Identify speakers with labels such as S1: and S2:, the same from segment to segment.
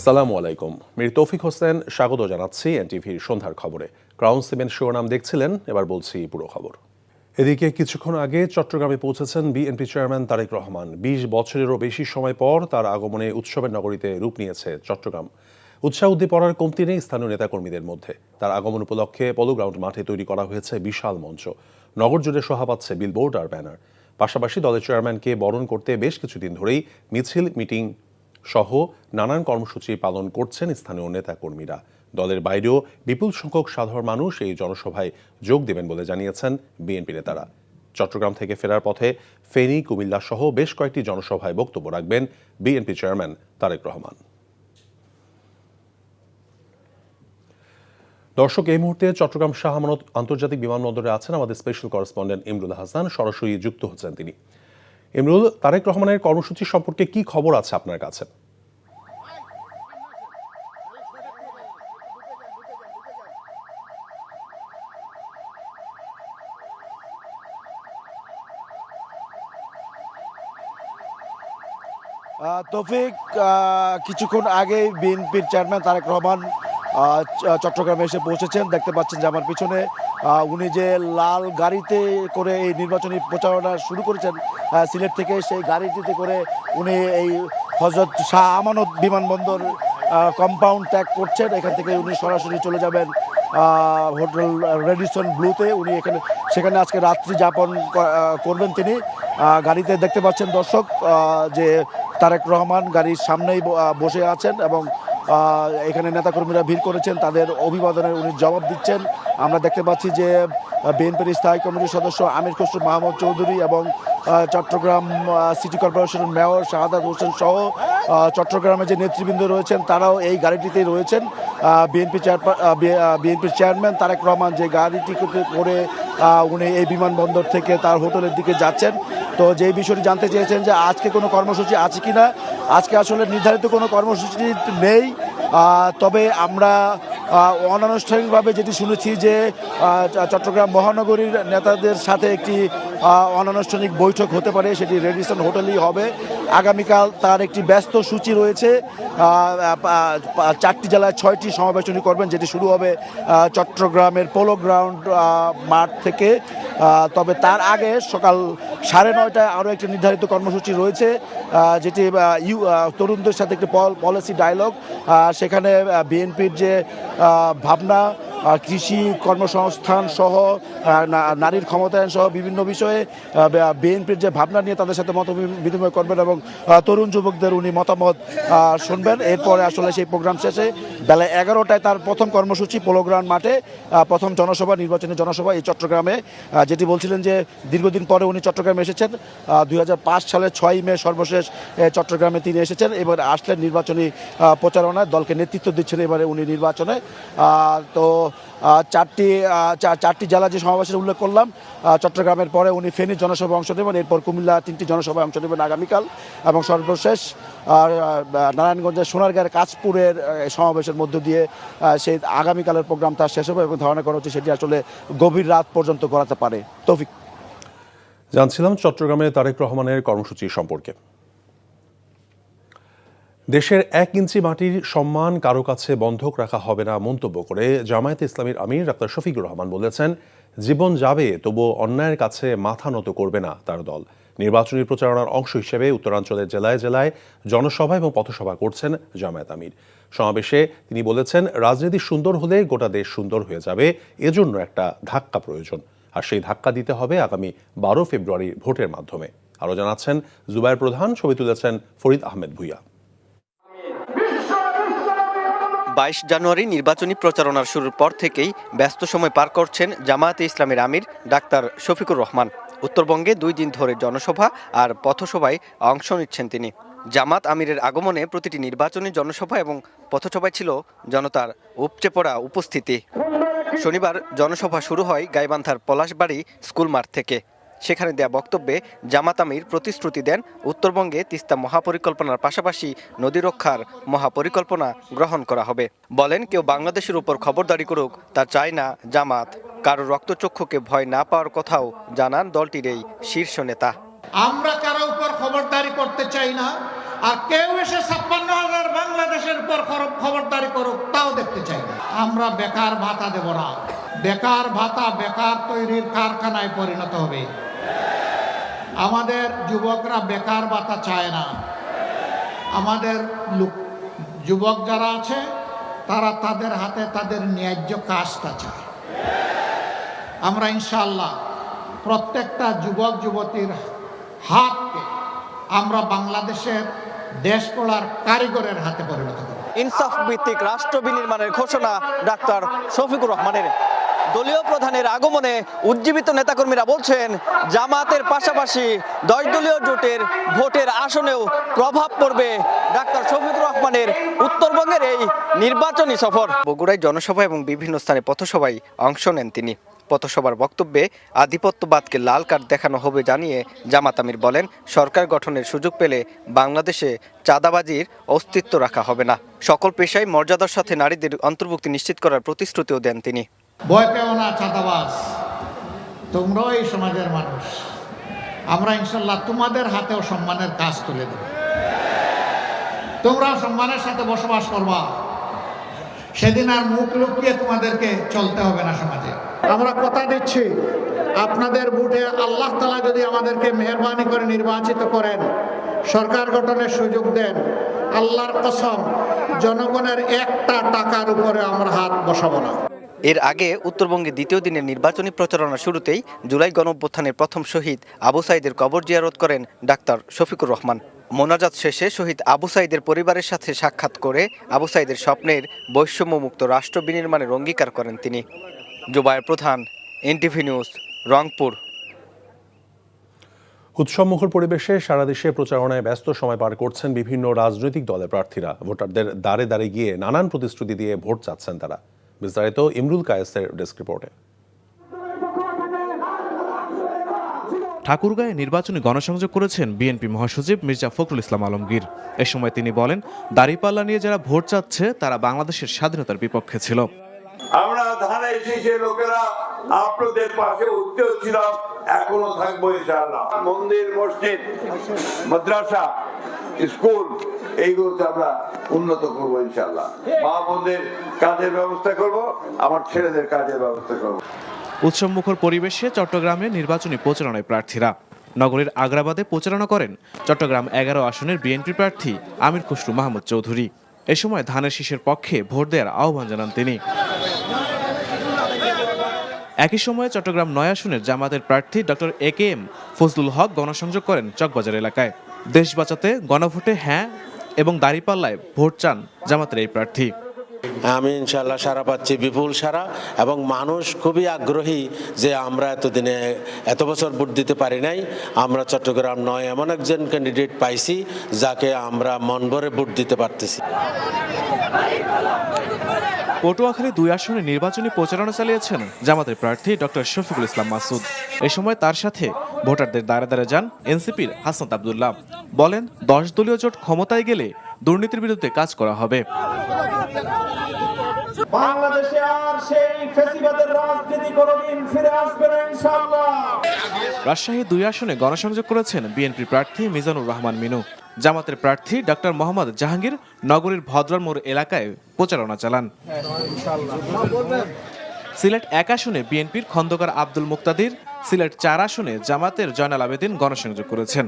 S1: আসসালামু আলাইকুম। মির তৌফিক হোসেন স্বাগত জানাচ্ছি এনটিভির সন্ধ্যার খবরে। ক্রাউন 7 শিরোনাম দেখছিলেন, এবার বলছি পুরো খবর। এদিকে কিছুক্ষণ আগে চট্টগ্রামে পৌঁছেছেন বিএনপি চেয়ারম্যান তারেক রহমান। 20 বছরেরও বেশি সময় পর তার আগমনে উৎসবের নগরীতে রূপ নিয়েছে চট্টগ্রাম। উৎসাহ উদ্দীপনার কমতি নেই স্থানীয় নেতাকর্মীদের মধ্যে। তার আগমন উপলক্ষে পলো গ্রাউন্ড মাঠে তৈরি করা হয়েছে বিশাল মঞ্চ। নগর জুড়ে শোভা পাচ্ছে বিলবোর্ড আর ব্যানার। পাশাপাশি দলের চেয়ারম্যানকে বরণ করতে বেশ কিছুদিন ধরেই মিছিল, মিটিং সহ নানান কর্মসূচি পালন করছেন স্থানীয় নেতাকর্মীরা। দলের বাইরেও বিপুল সংখ্যক সাধারণ মানুষ এই জনসভায় যোগ দেবেন বলে জানিয়েছেন বিএনপি নেতারা। চট্টগ্রাম থেকে ফেরার পথে ফেনী, কুমিল্লা সহ বেশ কয়েকটি জনসভায় বক্তব্য রাখবেন বিএনপি চেয়ারম্যান তারেক রহমান। দর্শক, এই মুহূর্তে চট্টগ্রাম শাহ আমানত আন্তর্জাতিক বিমানবন্দরে আছেন আমাদের স্পেশাল করেসপন্ডেন্ট ইমরুল হাসান। সরাসরি যুক্ত হচ্ছেন তিনি। ইমরুল, তারেক রহমানের কর্মসূচি সম্পর্কে কি খবর আছে আপনার কাছে?
S2: তৌফিক, কিছুক্ষণ আগেই বিএনপির চেয়ারম্যান তারেক রহমান চট্টগ্রামে এসে পৌঁছেছেন। দেখতে পাচ্ছেন যে আমার পিছনে উনি যে লাল গাড়িতে করে এই নির্বাচনী প্রচারণা শুরু করেছেন সিলেট থেকে, সেই গাড়িটিতে করে উনি এই হযরত শাহ আমানত বিমানবন্দর কম্পাউন্ড ত্যাগ করছেন। এখান থেকে উনি সরাসরি চলে যাবেন হোটেল রেডিসন ব্লুতে। উনি সেখানে আজকে রাত্রি যাপন করবেন তিনি। গাড়িতে দেখতে পাচ্ছেন দর্শক যে তারেক রহমান গাড়ির সামনেই বসে আছেন এবং এখানে নেতাকর্মীরা ভিড় করেছেন, তাদের অভিবাদনের উনি জবাব দিচ্ছেন। আমরা দেখতে পাচ্ছি যে বিএনপির স্থায়ী কমিটির সদস্য আমির খসরু মাহমুদ চৌধুরী এবং চট্টগ্রাম সিটি কর্পোরেশনের মেয়র শাহাদাত হোসেন সহ চট্টগ্রামে যে নেতৃবৃন্দ রয়েছেন তারাও এই গাড়িটিতেই রয়েছেন। বিএনপির চেয়ারম্যান তারেক রহমান যে গাড়িটি করে উনি এই বিমানবন্দর থেকে তার হোটেলের দিকে যাচ্ছেন। তো যেই বিষয়টি জানতে চেয়েছেন যে আজকে কোনো কর্মসূচি আছে কি না, আজকে আসলে নির্ধারিত কোনো কর্মসূচি নেই। তবে আমরা অনানুষ্ঠানিকভাবে যেটি শুনেছি যে চট্টগ্রাম মহানগরীর নেতাদের সাথে একটি অনানুষ্ঠানিক বৈঠক হতে পারে, সেটি রেডিসন হোটেলেই হবে। আগামীকাল তার একটি ব্যস্ত সূচি রয়েছে। 4টি জেলায় 6টি সমাবেশ উনি করবেন, যেটি শুরু হবে চট্টগ্রামের পোলো গ্রাউন্ড মাঠ থেকে। তবে তার আগে সকাল 9:30টায় আরও একটি নির্ধারিত কর্মসূচি রয়েছে, যেটি তরুণদের সাথে একটি পলিসি ডায়ালগ। সেখানে বিএনপির যে ভাবনা কৃষি, কর্মসংস্থান সহ নারীর ক্ষমতায়ন সহ বিভিন্ন বিষয়ে বিএনপির যে ভাবনা নিয়ে তাদের সাথে মত বিনিময় করবেন এবং তরুণ যুবকদের উনি মতামত শুনবেন। এরপরে আসলে সেই প্রোগ্রাম শেষে বেলা 11টায় তার প্রথম কর্মসূচি পোলো গ্রাউন্ড মাঠে, প্রথম জনসভা, নির্বাচনী জনসভা এই চট্টগ্রামে। যেটি বলছিলেন যে দীর্ঘদিন পরে উনি চট্টগ্রামে এসেছেন। 2005 সালের 6ই মে সর্বশেষ চট্টগ্রামে তিনি এসেছেন। এবার আসলেন নির্বাচনী প্রচারণায়, দলকে নেতৃত্ব দিচ্ছেন এবারে উনি নির্বাচনে। তো 4টি জেলা যে সমাবেশের উল্লেখ করলাম, চট্টগ্রামের পরে উনি ফেনীর জনসভায় অংশ নেবেন, এরপর কুমিল্লা 3টি জনসভায় অংশ নেবেন আগামীকাল, এবং সর্বশেষ নারায়ণগঞ্জের সোনারগাঁয়ের কাঁচপুরের সমাবেশের মধ্য দিয়ে সেই আগামীকালের প্রোগ্রাম তার শেষ হবে এবং ধারণা করা হচ্ছে সেটি আসলে গভীর রাত পর্যন্ত গড়াতে পারে। তৌফিক,
S1: জানছিলাম চট্টগ্রামে তারেক রহমানের কর্মসূচি সম্পর্কে। দেশের 1 ইঞ্চি মাটির সম্মান কারো কাছে বন্ধক রাখা হবে না মন্তব্য করে জামায়াতে ইসলামীর আমির ডাক্তার শফিকুর রহমান বলেছেন, জীবন যাবে তবুও অন্যায়ের কাছে মাথা নত করবে না তার দল। নির্বাচনী প্রচারণার অংশ হিসেবে উত্তরাঞ্চলের জেলায় জেলায় জনসভা এবং পথসভা করছেন জামায়াত আমির। সমাবেশে তিনি বলেছেন, রাজনীতি সুন্দর হলে গোটা দেশ সুন্দর হয়ে যাবে, এজন্য একটা ধাক্কা প্রয়োজন, আর সেই ধাক্কা দিতে হবে আগামী 12 ফেব্রুয়ারির ভোটের মাধ্যমে। আরও জানাচ্ছেন জুবায়ের প্রধান, ছবি তুলেছেন ফরিদ আহমেদ ভুইয়া।
S3: 22 জানুয়ারি নির্বাচনী প্রচারণার শুরুর পর থেকেই ব্যস্ত সময় পার করছেন জামায়াতে ইসলামীর আমির ডাক্তার শফিকুর রহমান। উত্তরবঙ্গে 2 দিন ধরে জনসভা আর পথসভায় অংশ নিচ্ছেন তিনি। জামাত আমিরের আগমনে প্রতিটি নির্বাচনী জনসভা এবং পথসভায় ছিল জনতার উপচে পড়া উপস্থিতি। শনিবার জনসভা শুরু হয় গাইবান্ধার পলাশবাড়ি স্কুল মাঠ থেকে। সেখানে দেয়া বক্তব্যে জামাত আমির প্রতিশ্রুতি দেন উত্তরবঙ্গে তিস্তা মহাপরিকল্পনার পাশাপাশি নদী রক্ষার মহাপরিকল্পনা গ্রহণ করা হবে। বলেন, কেউ বাংলাদেশের উপর খবরদারি করুক তা চায় না জামাত। কারো রক্তচক্ষুকে ভয় না পাওয়ার কথাও জানান দলটির এই শীর্ষ নেতা।
S4: আমরা কারো উপর খবরদারি করতে চাই না, আর কেউ এসে 56,000 বাংলাদেশের উপর আমরা বেকার ভাতা দেব না। বেকার ভাতা বেকার তৈরির কারখানায় পরিণত হবে। আমাদের যুবকরা বেকার ভাতা চায় না। আমাদের যুবক যারা আছে তারা তাদের হাতে তাদের ন্যায্য কাজটা চায়। আমরা ইনশাআল্লাহ প্রত্যেকটা যুবক যুবতীর হাতকে আমরা বাংলাদেশের দেশ গড়ার কারিগরের হাতে পরিণত করব।
S3: ইনসাফ ভিত্তিক রাষ্ট্র বিনির্মাণের ঘোষণা ডাক্তার শফিকুর রহমানের। দলীয় প্রধানের আগমনে উজ্জীবিত নেতাকর্মীরা বলছেন, জামাতের পাশাপাশি 10 দলীয় জোটের ভোটের আসনেও প্রভাব পড়বে ডাক্তার শফিকুর রহমানের উত্তরবঙ্গের এই নির্বাচনী সফর। বগুড়ায় জনসভা এবং বিভিন্ন স্থানে পথসভায় অংশ নেন তিনি। পথসভার বক্তব্যে আধিপত্যবাদকে লাল কার্ড দেখানো হবে জানিয়ে জামাত আমির বলেন, সরকার গঠনের সুযোগ পেলে বাংলাদেশে চাঁদাবাজির অস্তিত্ব রাখা হবে না। সকল পেশায় মর্যাদার সাথে নারীদের অন্তর্ভুক্তি নিশ্চিত করার প্রতিশ্রুতিও দেন তিনি।
S4: ভয় পেও না চাঁদাবাজ, তোমরাও এই সমাজের মানুষ। আমরা ইনশাল্লাহ তোমাদের হাতেও সম্মানের কাজ তুলে দেব। তোমরা সম্মানের সাথে বসবাস করবা, সেদিন আর মুখ লুকিয়ে তোমাদেরকে চলতে হবে না সমাজে। আমরা কথা দিচ্ছি, আপনাদের ভোটে আল্লাহ তাআলা যদি আমাদেরকে মেহেরবানি করে নির্বাচিত করেন, সরকার গঠনের সুযোগ দেন, আল্লাহর কসম জনগণের একটা টাকার উপরে আমরা হাত বসাবো না।
S3: এর আগে উত্তরবঙ্গে দ্বিতীয় দিনের নির্বাচনী প্রচারণা শুরুতেই জুলাই গণঅভ্যুত্থানের প্রথম শহীদ আবু সাঈদের কবর জিয়ারত করেন ডাক্তার শফিকুর রহমান। মোনাজাত শেষে শহীদ আবু সাঈদের পরিবারের সাথে সাক্ষাৎ করে আবু সাঈদের স্বপ্নের বৈষম্যমুক্ত রাষ্ট্র বিনির্মাণের অঙ্গীকার করেন তিনি। জুবায়ের প্রধান, এনটিভি নিউজ, রংপুর।
S1: উৎসবমুখর পরিবেশে সারা দেশে প্রচারণায় ব্যস্ত সময় পার করছেন বিভিন্ন রাজনৈতিক দলের প্রার্থীরা। ভোটারদের দ্বারে দ্বারে গিয়ে নানান প্রতিশ্রুতি দিয়ে ভোট চাচ্ছেন তারা। বিস্তারিত ইমরুল কায়েসের ডেস্ক রিপোর্টে।
S5: ঠাকুরগাঁয়ে নির্বাচনী গণসংযোগ করেছেন বিএনপি মহাসচিব মির্জা ফখরুল ইসলাম আলমগীর। এ সময় তিনি বলেন, দাঁড়িপাল্লা নিয়ে যারা ভোট চাচ্ছে তারা বাংলাদেশের স্বাধীনতার বিপক্ষে ছিল।
S6: আমরা ধানে শীষে লোকেরা আপনাদের পাশে উঠতেও ছিলাম, এখনো থাকবো ইনশাআল্লাহ। মন্দির, মসজিদ, মাদ্রাসা, স্কুল এইগুলোতে আমরা উন্নত করবো ইনশাআল্লাহ। মা বোনদের কাজের ব্যবস্থা করব, আমার ছেলেদের কাজের ব্যবস্থা করব।
S5: উৎসবমুখর পরিবেশে চট্টগ্রামে নির্বাচনী প্রচারণায় প্রার্থীরা। নগরীর আগ্রাবাদে প্রচারণা করেন চট্টগ্রাম 11 আসনের বিএনপি প্রার্থী আমির খসরু মাহমুদ চৌধুরী। এ সময় ধানের শীষের পক্ষে ভোট দেওয়ার আহ্বান জানান তিনি। একই সময়ে চট্টগ্রাম 9 আসনের জামাতের প্রার্থী ডক্টর AKM ফজলুল হক গণসংযোগ করেন চকবাজার এলাকায়। দেশ বাঁচাতে গণভোটে হ্যাঁ এবং দাঁড়িপাল্লায় ভোট চান জামাতের এই প্রার্থী।
S7: আমি ইনশাল্লাহ সারা পাচ্ছি, বিপুল সারা, এবং মানুষ খুবই আগ্রহী যে আমরা এতদিনে এত বছর ভোট দিতে পারি নাই। আমরা চট্টগ্রাম 9 এমন একজন ক্যান্ডিডেট পাইছি যাকে আমরা মন ভরে ভোট দিতে পারতেছি।
S5: পটুয়াখালী 2 আসনে নির্বাচনী প্রচারণা চালিয়েছেন জামাতের প্রার্থী ডক্টর শফিকুল ইসলাম মাসুদ। এ সময় তার সাথে ভোটারদের দ্বারে দ্বারে যান এনসিপির হাসনাত আব্দুল্লাহ। বলেন, 10 দলীয় জোট ক্ষমতায় গেলে দুর্নীতির বিরুদ্ধে কাজ করা হবে।
S4: বাংলাদেশে আর সেই ফ্যাসিবাদের রাজনীতি কোনোদিন ফিরে আসবে না ইনশাআল্লাহ।
S5: রাজশাহী 2 আসনে গণসংযোগ করেছেন বিএনপি প্রার্থী মিজানুর রহমান মিনু। জামাতের প্রার্থী ডক্টর মোহাম্মদ জাহাঙ্গীর নগরীর ভদ্রার মোড় এলাকায় প্রচারণা চালান। সিলেট 1 আসনে বিএনপির খন্দকার আব্দুল মুক্তাদির, সিলেট 4 আসনে জামাতের জয়নাল আবেদিন গণসংযোগ করেছেন।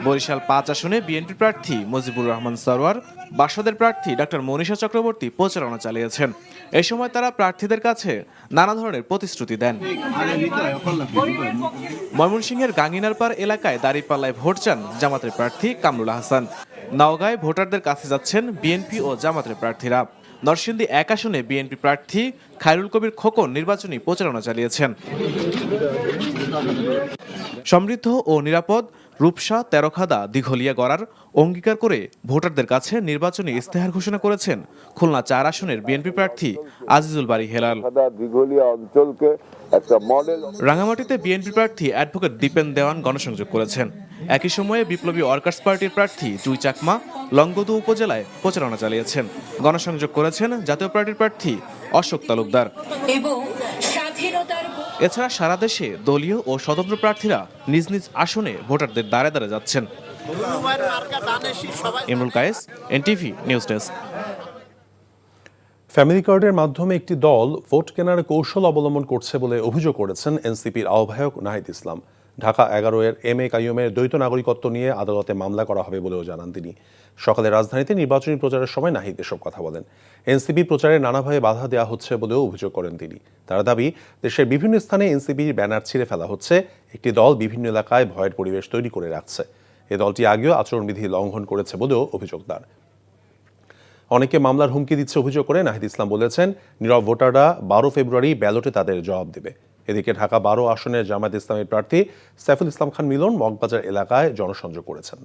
S5: বরিশাল 5 আসনে বিএনপি প্রার্থী মুজিবুর রহমান সরওয়ার, বাসদের প্রার্থী ডক্টর মনীষা চক্রবর্তী প্রচারণা চালিয়েছেন। এই সময় তারা প্রার্থীদের কাছে নানা ধরনের প্রতিশ্রুতি দেন। ময়মনসিংহের গাঙ্গিনারপাড় এলাকায় দাঁড়িপাল্লায় ভোট চান জামাতের প্রার্থী কামরুল হাসান। নওগাঁয় ভোটারদের কাছে যাচ্ছেন বিএনপি ও জামাতের প্রার্থীরা। নরসিংদী 1 আসনে বিএনপি প্রার্থী খায়রুল কবির খোকন নির্বাচনী প্রচারণা চালিয়েছেন। সমৃদ্ধ ও নিরাপদ রূপসা, তেরোখাদা, দিঘলিয়া গড়ার অঙ্গীকার করে ভোটারদের কাছে নির্বাচনী ইস্তেহার ঘোষণা করেছেন খুলনা 4 আসনের বিএনপি প্রার্থী আজিজুল বারী হেলাল। রাঙামাটিতে বিএনপি প্রার্থী অ্যাডভোকেট দীপেন দেওয়ান গণসংযোগ করেছেন। একই সময়ে বিপ্লবী ওয়ার্কার্স পার্টির প্রার্থী জুই চাকমা লংগদু উপজেলায় প্রচারণা চালিয়েছেন। গণসংযোগ করেছেন জাতীয় পার্টির প্রার্থী অশোক তালুকদার। এছাড়া সারা দেশে দলীয় ও স্বতন্ত্র প্রার্থীরা নিজ নিজ আসনে ভোটারদের দ্বারে দ্বারে যাচ্ছেন। Imrul Kayes, NTV news desk.
S1: Family কার্ডের মাধ্যমে একটি দল ভোট কেনার কৌশল অবলম্বন করছে বলে অভিযোগ করেছেন এনসিপির আহ্বায়ক নাহিদ ইসলাম। ঢাকা 11-এর এম.এ. কাইয়ুমের দ্বৈত নাগরিকত্ব নিয়ে আদালতে মামলা করা হবে বলেও জানান তিনি। সকালে রাজধানীতে নির্বাচনী প্রচারের সময় নাহিদ এসব কথা বলেন। এনসিপি প্রচারে নানাভাবে বাধা দেওয়া হচ্ছে বলেও অভিযোগ করেন তিনি। তার দাবি, দেশের বিভিন্ন স্থানে এনসিপির ব্যানার ছিঁড়ে ফেলা হচ্ছে। একটি দল বিভিন্ন এলাকায় ভয়ের পরিবেশ তৈরি করে রাখছে। এ দলটি আগেও আচরণবিধি লঙ্ঘন করেছে বলেও অভিযোগ তার। অনেকে মামলার হুমকি দিচ্ছে অভিযোগ করে নাহিদ ইসলাম বলেছেন, নীরব ভোটাররা 12 ফেব্রুয়ারি ব্যালটে তাদের জবাব দেবে। এদিকে ঢাকা 12 আসনের জামায়াত ইসলামের প্রার্থী সাইফুল ইসলাম খান মিলন মগবাজার এলাকায় জনসংযোগ করেছেন।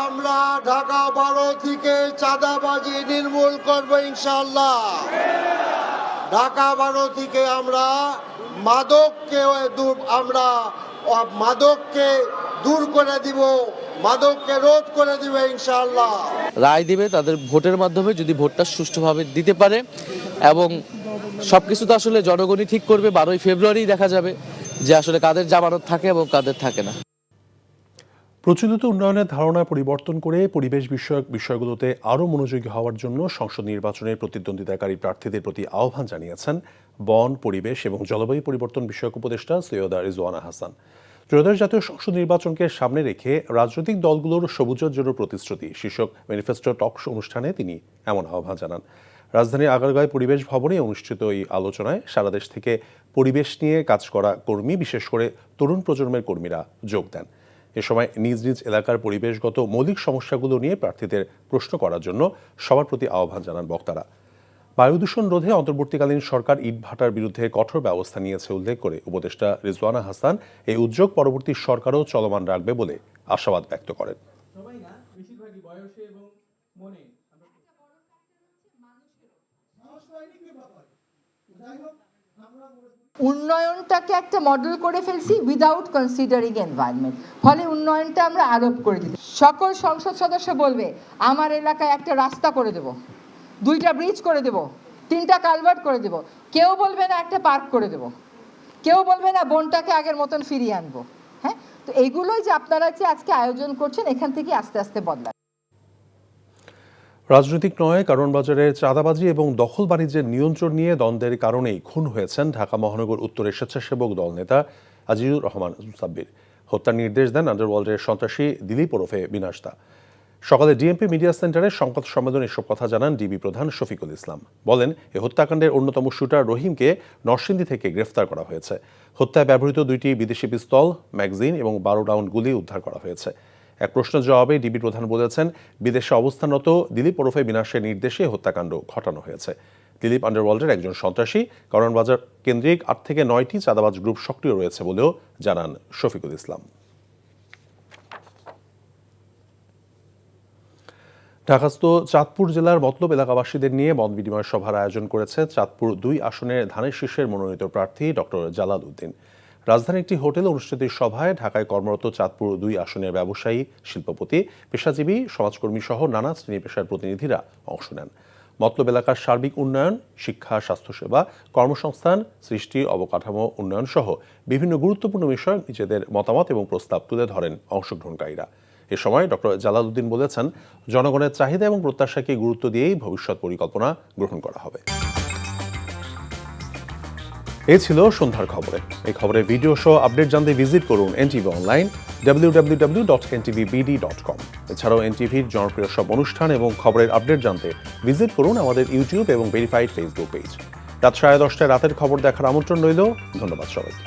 S8: আমরা ঢাকা 12 থেকে চাঁদাবাজি নির্মূল করব ইনশাআল্লাহ। ঢাকা 12 থেকে আমরা মাদককে দূর করে দিব, মাদককে রোধ করে দিব ইনশাআল্লাহ।
S9: রায় দিবে তাদের ভোটের মাধ্যমে, যদি ভোটটা সুষ্ঠুভাবে দিতে পারে, এবং সবকিছু তো আসলে জনগণই ঠিক করবে। 12 ফেব্রুয়ারি দেখা যাবে যে আসলে কাদের জামানত থাকে এবং কাদের থাকে না।
S1: প্রচলিত উন্নয়নের ধারণা পরিবর্তন করে পরিবেশ বিষয়ক বিষয়গুলোতে আরও মনোযোগী হওয়ার জন্য সংসদ নির্বাচনের প্রতিদ্বন্দ্বিতাকারী প্রার্থীদের প্রতি আহ্বান জানিয়েছেন বন, পরিবেশ এবং জলবায়ু পরিবর্তন বিষয়ক উপদেষ্টা সৈয়দা রিজওয়ানা হাসান। ত্রয়োদশ জাতীয় সংসদ নির্বাচনকে সামনে রেখে রাজনৈতিক দলগুলোর সবুজের জন্য প্রতিশ্রুতি শীর্ষক ম্যানিফেস্টো টক অনুষ্ঠানে তিনি এমন আহ্বান জানান। রাজধানীর আগারগাঁয় পরিবেশ ভবনে অনুষ্ঠিত এই আলোচনায় সারা দেশ থেকে পরিবেশ নিয়ে কাজ করা কর্মী, বিশেষ করে তরুণ প্রজন্মের কর্মীরা যোগ দেন। এ সময় নিজ নিজ এলাকার পরিবেশগত মৌলিক সমস্যাগুলো নিয়ে প্রার্থীদের প্রশ্ন করার জন্য সবার প্রতি আহ্বান জানান বক্তারা। বায়ু দূষণ রোধে অন্তর্বর্তীকালীন সরকার ইটভাটার বিরুদ্ধে কঠোর ব্যবস্থা নিয়েছে উল্লেখ করে উপদেষ্টা রিজওয়ানা হাসান এই উদ্যোগ পরবর্তী সরকারও চলমান রাখবে বলে আশাবাদ ব্যক্ত করেন।
S10: উন্নয়নটাকে একটা মডেল করে ফেলছি উইদাউট কনসিডারিং এনভায়রনমেন্ট, ফলে উন্নয়নটা আমরা আরোপ করে দিই। সকল সংসদ সদস্য বলবে আমার এলাকায় একটা রাস্তা করে দেব, 2টা ব্রিজ করে দেব, 3টা কালভার্ট করে দেব। কেউ বলবে না একটা পার্ক করে দেব, কেউ বলবে না বনটাকে আগের মতন ফিরিয়ে আনবো। হ্যাঁ, তো এইগুলোই যে আপনারা যে আজকে আয়োজন করছেন, এখান থেকে আস্তে আস্তে বদলায়।
S1: রাজনৈতিক নয়, কারণ বাজারে চাঁদাবাজি এবং দখল বাণিজ্যের নিয়ন্ত্রণ নিয়ে দ্বন্দ্বের কারণেই খুন হয়েছেন ঢাকা মহানগর উত্তরের স্বেচ্ছাসেবক দল নেতা আজিজুর রহমান সাব্বির। হত্যার নির্দেশ দেন আন্ডারওয়ার্ল্ডের সন্ত্রাসী দিলীপ ওরফে বিনাশদা। সকালে ডিএমপি মিডিয়া সেন্টারে সংবাদ সম্মেলনে এসব কথা জানান ডিবি প্রধান শফিকুল ইসলাম। বলেন, এই হত্যাকাণ্ডের অন্যতম শুটার রহিমকে নরসিংদী থেকে গ্রেফতার করা হয়েছে। হত্যায় ব্যবহৃত 2টি বিদেশি পিস্তল, ম্যাগাজিন এবং 12 রাউন্ড গুলি উদ্ধার করা হয়েছে। এক প্রশ্নের জবাবে ডিবি প্রধান বলেছেন, বিদেশে অবস্থানরত দিলীপ ওরফে বিনাশের নির্দেশে হত্যাকাণ্ড ঘটানো হয়েছে। দিলীপ আন্ডারওয়ার্ল্ডের একজন সন্ত্রাসী। কারণ বাজার কেন্দ্রিক 8 থেকে 9টি চাঁদাবাজ গ্রুপ সক্রিয় রয়েছে বলেও জানান শফিকুল ইসলাম। ঢাকাস্থ চাঁদপুর জেলার মতলব এলাকাবাসীদের নিয়ে মত বিনিময় সভার আয়োজন করেছে চাঁদপুর 2 আসনের ধানের শীর্ষের মনোনীত প্রার্থী ডক্টর জালাল উদ্দিন। রাজধানীর একটি হোটেলে অনুষ্ঠিত সভায় ঢাকায় কর্মরত চাঁদপুর 2 আসনের ব্যবসায়ী, শিল্পপতি, পেশাজীবী, সমাজকর্মী সহ নানা শ্রেণী পেশার প্রতিনিধিরা অংশ নেন। মতলব এলাকার সার্বিক উন্নয়ন, শিক্ষা, স্বাস্থ্যসেবা, কর্মসংস্থান সৃষ্টি, অবকাঠামো উন্নয়ন সহ বিভিন্ন গুরুত্বপূর্ণ বিষয়ে নিজেদের মতামত এবং প্রস্তাব তুলে ধরেন অংশগ্রহণকারীরা। এ সময় ডক্টর জালাল উদ্দিন বলেছেন, জনগণের চাহিদা এবং প্রত্যাশাকে গুরুত্ব দিয়েই ভবিষ্যৎ পরিকল্পনা গ্রহণ করা হবে। এই ছিল সন্ধ্যার খবরে। এই খবরের ভিডিও সহ আপডেট জানতে ভিজিট করুন এনটিভি অনলাইন www.ntvbd.com। এছাড়াও এনটিভির জনপ্রিয় সব অনুষ্ঠান এবং খবরের আপডেট জানতে ভিজিট করুন আমাদের ইউটিউব এবং ভেরিফাইড ফেসবুক পেজ। রাত 10:30 রাতের খবর দেখার আমন্ত্রণ রইল। ধন্যবাদ সবাইকে।